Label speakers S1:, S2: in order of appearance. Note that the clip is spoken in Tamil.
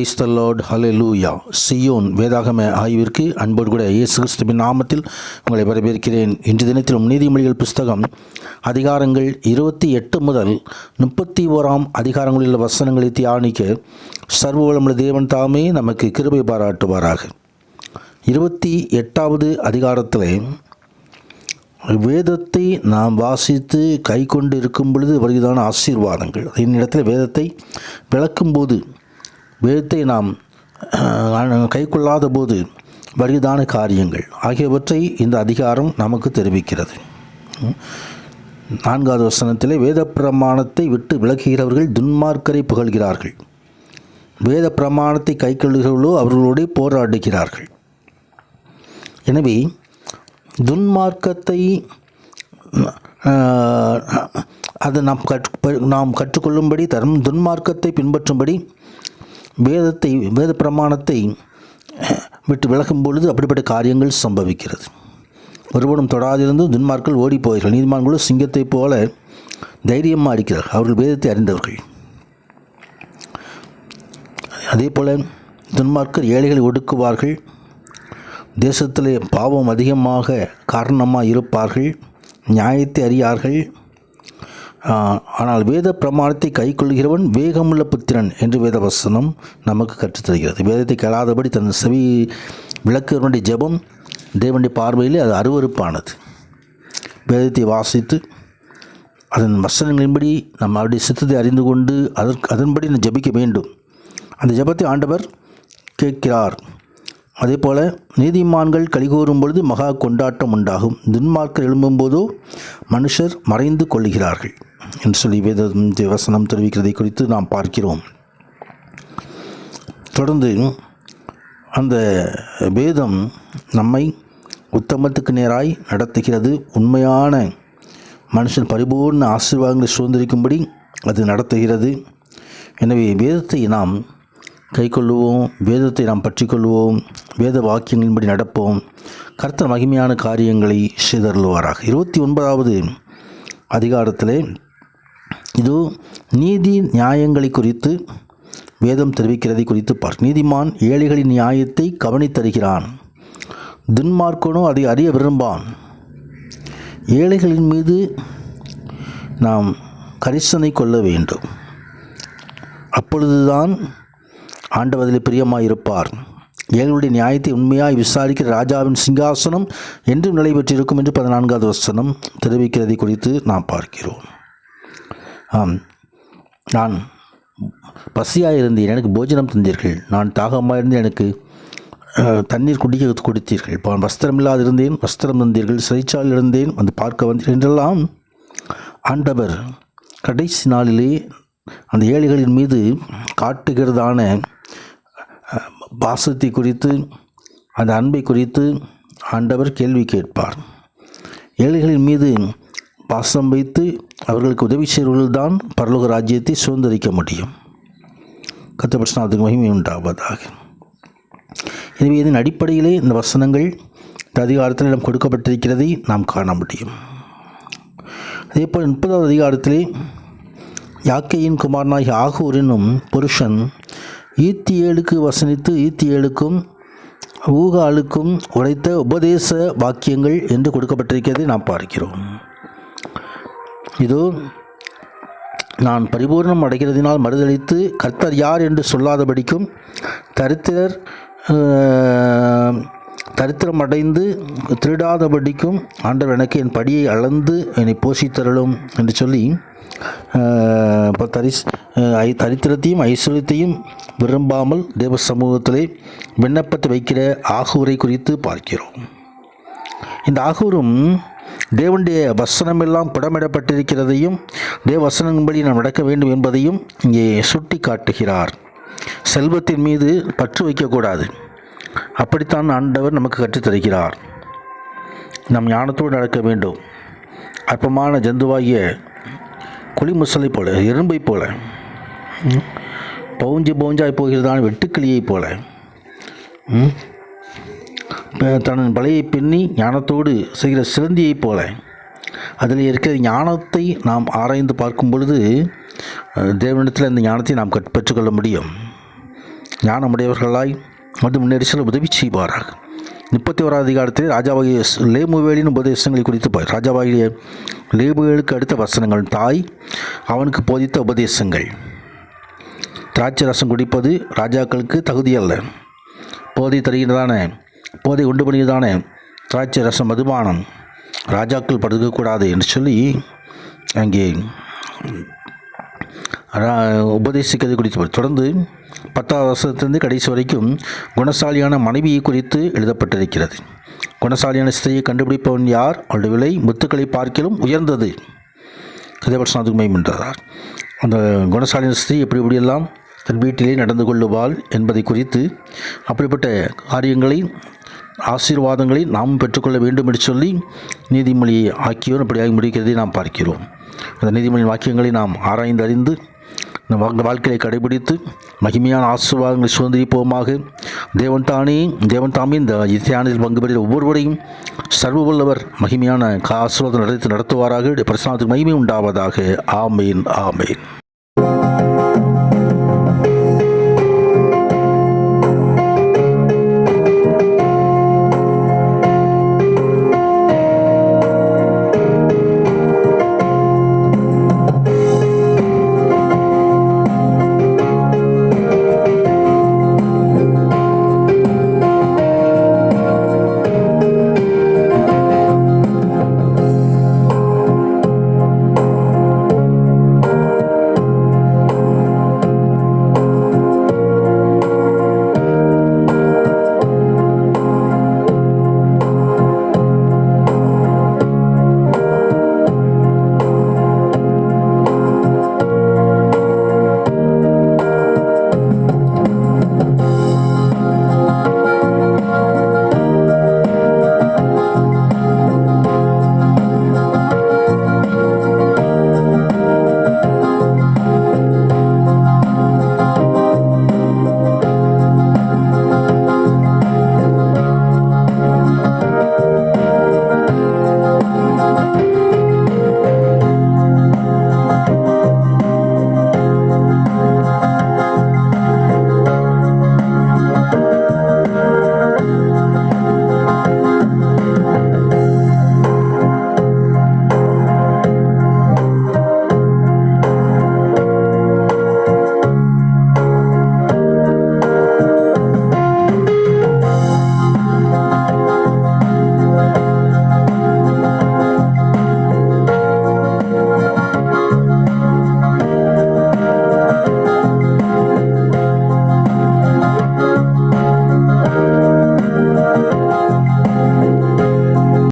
S1: Praise the Lord, hallelujah. Zion வேதாகம ஆய்விற்கு அன்போடு கூட இயேசு கிறிஸ்துவின் நாமத்தில் உங்களை வரவேற்கிறேன். இன்று தினத்திலும் நீதிமொழிகள் புஸ்தகம் அதிகாரங்கள் 28 முதல் 31 அதிகாரங்களில் வசனங்களை தியானிக்க சர்வவல்லமுள்ள தேவன் தாமே நமக்கு கிருபை பாராட்டுவாராக. 28வது அதிகாரத்தில் வேதத்தை நாம் வாசித்து கை கொண்டு இருக்கும் பொழுது வருகிறதான ஆசீர்வாதங்கள், என்னிடத்தில் வேதத்தை விளக்கும்போது, வேதத்தை நாம் கை கொள்ளாத போது வருகிறதான காரியங்கள் ஆகியவற்றை இந்த அதிகாரம் நமக்கு தெரிவிக்கிறது. 4வது வசனத்திலே வேத பிரமாணத்தை விட்டு விலகுகிறவர்கள் துன்மார்க்கரை புகழ்கிறார்கள், வேத பிரமாணத்தை கை கொள்ளுகிறவர்களோ அவர்களோடு போராடுகிறார்கள். எனவே துன்மார்க்கத்தை அதை நாம் கற்றுக்கொள்ளும்படி துன்மார்க்கத்தை பின்பற்றும்படி வேத பிரமாணத்தை விட்டு விலகும் பொழுது அப்படிப்பட்ட காரியங்கள் சம்பவிக்கிறது. ஒருவனும் தொடாதிருந்து துன்மார்கள் ஓடி போகிறார்கள், நீதிமான்களும் சிங்கத்தை போல தைரியமாக இருக்கிறார்கள், அவர்கள் வேதத்தை அறிந்தவர்கள். அதே போல் துன்மார்க்கர் ஏழைகளை ஒடுக்குவார்கள், தேசத்திலே பாவம் அதிகமாக காரணமாக இருப்பார்கள், நியாயத்தை அறியார்கள். ஆனால் வேத பிரமாணத்தை கை கொள்கிறவன் வேகமுள்ள புத்திரன் என்று வேத வசனம் நமக்கு கற்றுத்தருகிறது. வேதத்தை கேளாதபடி தன் செவி விளக்குவனுடைய ஜெபம் தேவனுடைய பார்வையிலே அது அருவருப்பானது. வேதத்தை வாசித்து அதன் வசனங்களின்படி நம்ம அவருடைய சித்தத்தை அறிந்து கொண்டு அதன்படி நம்ம ஜெபிக்க வேண்டும். அந்த ஜெபத்தை ஆண்டவர் கேட்கிறார். அதே போல் நீதிமான்கள் கலிகூறும் பொழுது மகா கொண்டாட்டம் உண்டாகும், துன்மார்க்கர் எழும்பும்போதோ மனுஷர் மறைந்து கொள்ளுகிறார்கள் என்று சொல்லி வேத வசனம் தெரிவிக்கிறதை குறித்து நாம் பார்க்கிறோம். தொடர்ந்து அந்த வேதம் நம்மை உத்தமத்துக்கு நேராய் நடத்துகிறது. உண்மையான மனுஷன் பரிபூர்ண ஆசீர்வாதங்களை சுதந்திரிக்கும்படி அது நடத்துகிறது. எனவே வேதத்தை நாம் கை கொள்ளுவோம், வேதத்தை நாம் பற்றி கொள்வோம், வேத வாக்கியங்களின்படி நடப்போம், கர்த்தர் மகிமையான காரியங்களை செய்தருளுவாராக. 29வது அதிகாரத்திலே இது நீதி நியாயங்களை குறித்து வேதம் தெரிவிக்கிறதை குறித்து நீதிமான் ஏழைகளின் நியாயத்தை கவனித்தருகிறான், துன்மார்க்கனோ அதை அறிய விரும்பான். ஏழைகளின் மீது நாம் கரிசனை கொள்ள வேண்டும், அப்பொழுதுதான் ஆண்டவரில் பிரியமாயிருப்பார். ஏழைகளுடைய நியாயத்தை உண்மையாய் விசாரிக்கிற ராஜாவின் சிங்காசனம் என்றும் நிலை பெற்றிருக்கும் என்று 14வது வசனம் தெரிவிக்கிறதை குறித்து நாம் பார்க்கிறோம். நான் பசியாக இருந்தேன், எனக்கு போஜனம் தந்தீர்கள், நான் தாகமாக இருந்தேன், எனக்கு தண்ணீர் குடிக்க கொடுத்தீர்கள், வஸ்திரமில்லாது இருந்தேன், வஸ்திரம் தந்தீர்கள், சிறைச்சாலையில் இருந்தேன், வந்து பார்க்க வந்தீர்கள் என்றெல்லாம் ஆண்டவர் கடைசி நாளிலே அந்த ஏழைகளின் மீது காட்டுகிறதான பாசத்தை குறித்து, அந்த அன்பை குறித்து ஆண்டவர் கேள்வி கேட்பார். ஏழைகளின் மீது பாசம் வைத்து அவர்களுக்கு உதவி செய்வர்கள்தான் பரலோக ராஜ்யத்தை சுதந்திரிக்க முடியும். கர்த்தருடைய நாமத்துக்கு மகிமை உண்டாவதாக. எனவே இதன் அடிப்படையிலே இந்த வசனங்கள் இந்த அதிகாரத்தில் இடம் கொடுக்கப்பட்டிருக்கிறதை நாம் காண முடியும். அதேபோல் 30வது அதிகாரத்திலே யாக்கேயின் குமாரனாகிய ஆகூர் என்னும் புருஷன் ஈத்தியேலுக்கு வசனித்து ஈத்தியேலுக்கும் ஊகாலுக்கும் உரைத்த உபதேச வாக்கியங்கள் என்று கொடுக்கப்பட்டிருக்கிறதை நாம் பார்க்கிறோம். இதோ நான் பரிபூர்ணம் அடைகிறதினால் மறுதளித்து கர்த்தர் யார் என்று சொல்லாதபடிக்கும் தரித்திரம் அடைந்து திருடாதபடிக்கும் ஆண்டவர் எனக்கு என் படியை அளந்து என்னை போஷித்தருளும் என்று சொல்லி தரித்திரத்தையும் ஐஸ்வர்யத்தையும் விரும்பாமல் தேவ சமூகத்திலே விண்ணப்பத்தை வைக்கிற ஆகூரை குறித்து பார்க்கிறோம். இந்த ஆகூரும் தேவனுடைய வசனமெல்லாம் புடமிடப்பட்டிருக்கிறதையும் தேவ வசனங்களின்படி நாம் நடக்க வேண்டும் என்பதையும் இங்கே சுட்டி காட்டுகிறார். செல்வத்தின் மீது பற்று வைக்கக்கூடாது, அப்படித்தான் ஆண்டவர் நமக்கு கற்றுத்தருகிறார். நம் ஞானத்தோடு நடக்க வேண்டும். அற்பமான ஜந்துவாகிய குளிமுசலை போல, எறும்பை போல, பவுஞ்சாய் போகிறதான வெட்டுக்கிளியை போல தன் பலையை பின்னி ஞானத்தோடு செய்கிற சிலந்தியைப் போல அதில் இருக்கிற ஞானத்தை நாம் ஆராய்ந்து பார்க்கும் பொழுது தேவனிடத்தில் அந்த ஞானத்தை நாம் பெற்றுக்கொள்ள முடியும். ஞானமுடையவர்களாய் வந்து முன்னேறி செல்ல உதவி செய்வாராக. 31வது அதிகாரத்தில் ராஜாவாகிய லேமுவேலின் உபதேசங்களை குறித்து ராஜாவாகிய லேமுவேலுக்கு அடுத்த வசனங்கள். தாய் அவனுக்கு போதித்த உபதேசங்கள். திராட்சை ரசம் குடிப்பது ராஜாக்களுக்கு தகுதியல்ல. போதை தருகிறதான போதை உண்டு பண்ணுகிறதான திராட்சை ரசம் மதுபானம் ராஜாக்கள் படுக்கக்கூடாது என்று சொல்லி அங்கே உபதேசிக்கிறது குறித்து தொடர்ந்து 10வது வருஷத்திலிருந்து கடைசி வரைக்கும் குணசாலியான மனைவியை குறித்து எழுதப்பட்டிருக்கிறது. குணசாலியான ஸ்திரியை கண்டுபிடிப்பவன் யார்? அவருடைய விலை முத்துக்களை பார்க்கிலும் உயர்ந்தது. கதைவசனத்துக்கு மைமென்றார். அந்த குணசாலியான ஸ்திரீ எப்படியெல்லாம் தன் வீட்டிலே நடந்து கொள்ளுவாள் என்பதை குறித்து, அப்படிப்பட்ட காரியங்களை ஆசீர்வாதங்களை நாம் பெற்றுக்கொள்ள வேண்டும் என்று சொல்லி நீதிமொழி ஆக்கியோர் அப்படியாக முடிக்கிறதை நாம் பார்க்கிறோம். அந்த நீதிமொழி வாக்கியங்களை நாம் ஆராய்ந்து அறிந்து நம் வாழ்க்கையை கடைபிடித்து மகிமையான ஆசீர்வாதங்களை சுதந்திரிப்போமாக. தேவன் தாமே இந்த தியானத்தில் பங்கு பெறுகிற ஒவ்வொருவரையும் சர்வ வல்லவர் மகிமையான ஆசீர்வாதம் நடத்துவாராக. பிரசனத்துக்கு மகிமை உண்டாவதாக. ஆமேன், ஆமேன்.